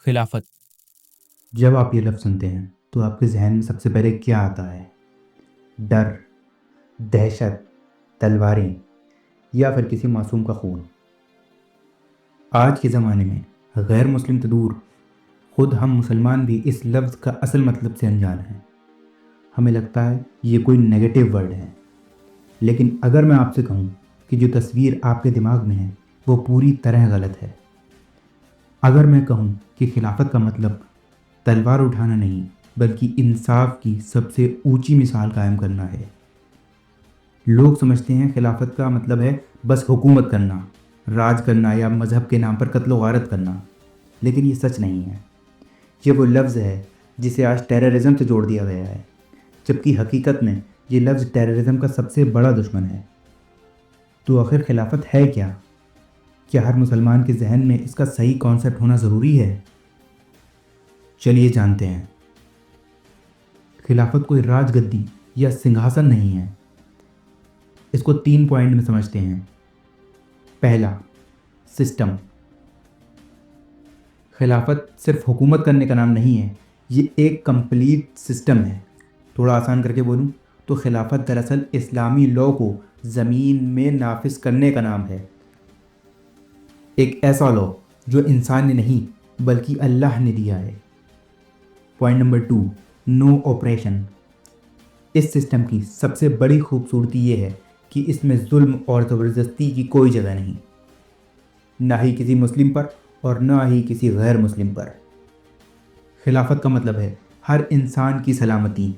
خلافت۔ جب آپ یہ لفظ سنتے ہیں تو آپ کے ذہن میں سب سے پہلے کیا آتا ہے؟ ڈر، دہشت، تلواریں یا پھر کسی معصوم کا خون؟ آج کے زمانے میں غیر مسلم تو دور، خود ہم مسلمان بھی اس لفظ کا اصل مطلب سے انجان ہیں۔ ہمیں لگتا ہے یہ کوئی نیگیٹو ورڈ ہے، لیکن اگر میں آپ سے کہوں کہ جو تصویر آپ کے دماغ میں ہے وہ پوری طرح غلط ہے۔ اگر میں کہوں کہ خلافت کا مطلب تلوار اٹھانا نہیں بلکہ انصاف کی سب سے اونچی مثال قائم کرنا ہے۔ لوگ سمجھتے ہیں خلافت کا مطلب ہے بس حکومت کرنا، راج کرنا یا مذہب کے نام پر قتل و غارت کرنا، لیکن یہ سچ نہیں ہے۔ یہ وہ لفظ ہے جسے آج ٹیررزم سے جوڑ دیا گیا ہے، جبکہ حقیقت میں یہ لفظ ٹیررزم کا سب سے بڑا دشمن ہے۔ تو آخر خلافت ہے کیا؟ کیا ہر مسلمان کے ذہن میں اس کا صحیح کانسیپٹ ہونا ضروری ہے؟ چلیے جانتے ہیں۔ خلافت کوئی راج گدی یا سنگھاسن نہیں ہے۔ اس کو 3 پوائنٹ میں سمجھتے ہیں۔ پہلا، سسٹم۔ خلافت صرف حکومت کرنے کا نام نہیں ہے، یہ ایک کمپلیٹ سسٹم ہے۔ تھوڑا آسان کر کے بولوں تو خلافت دراصل اسلامی لاء کو زمین میں نافذ کرنے کا نام ہے۔ ایک ایسا لاء جو انسان نے نہیں بلکہ اللہ نے دیا ہے۔ پوائنٹ نمبر 2، نو آپریشن۔ اس سسٹم کی سب سے بڑی خوبصورتی یہ ہے کہ اس میں ظلم اور زبردستی کی کوئی جگہ نہیں، نہ ہی کسی مسلم پر اور نہ ہی کسی غیر مسلم پر۔ خلافت کا مطلب ہے ہر انسان کی سلامتی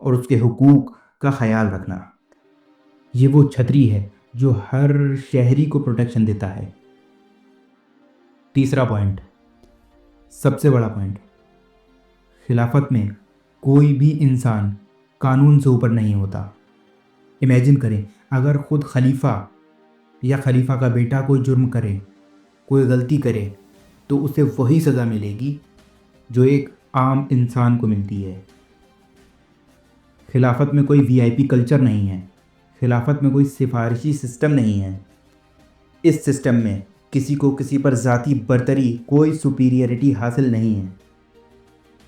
اور اس کے حقوق کا خیال رکھنا۔ یہ وہ چھتری ہے جو ہر شہری کو پروٹیکشن دیتا ہے۔ تیسرا پوائنٹ، سب سے بڑا پوائنٹ، خلافت میں کوئی بھی انسان قانون سے اوپر نہیں ہوتا۔ امیجن کریں اگر خود خلیفہ یا خلیفہ کا بیٹا کوئی جرم کرے، کوئی غلطی کرے، تو اسے وہی سزا ملے گی جو ایک عام انسان کو ملتی ہے۔ خلافت میں کوئی VIP کلچر نہیں ہے، خلافت میں کوئی سفارشی سسٹم نہیں ہے۔ اس سسٹم میں کسی کو کسی پر ذاتی برتری، کوئی سپیریئرٹی حاصل نہیں ہے۔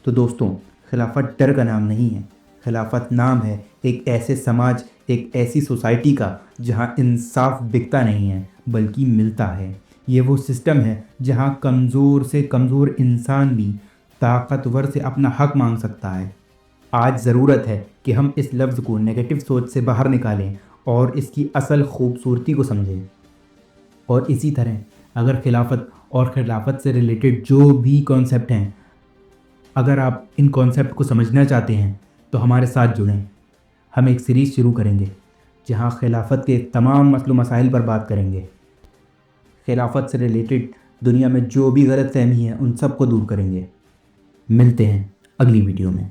تو دوستوں، خلافت ڈر کا نام نہیں ہے، خلافت نام ہے ایک ایسے سماج، ایک ایسی سوسائٹی کا جہاں انصاف بکتا نہیں ہے بلکہ ملتا ہے۔ یہ وہ سسٹم ہے جہاں کمزور سے کمزور انسان بھی طاقتور سے اپنا حق مانگ سکتا ہے۔ آج ضرورت ہے کہ ہم اس لفظ کو نیگیٹو سوچ سے باہر نکالیں اور اس کی اصل خوبصورتی کو سمجھیں۔ اور اسی طرح اگر خلافت اور خلافت سے ریلیٹڈ جو بھی کانسیپٹ ہیں، اگر آپ ان کانسیپٹ کو سمجھنا چاہتے ہیں تو ہمارے ساتھ جڑیں۔ ہم ایک سیریز شروع کریں گے جہاں خلافت کے تمام مسائل و مسائل پر بات کریں گے۔ خلافت سے ریلیٹڈ دنیا میں جو بھی غلط فہمی ہے ان سب کو دور کریں گے۔ ملتے ہیں اگلی ویڈیو میں۔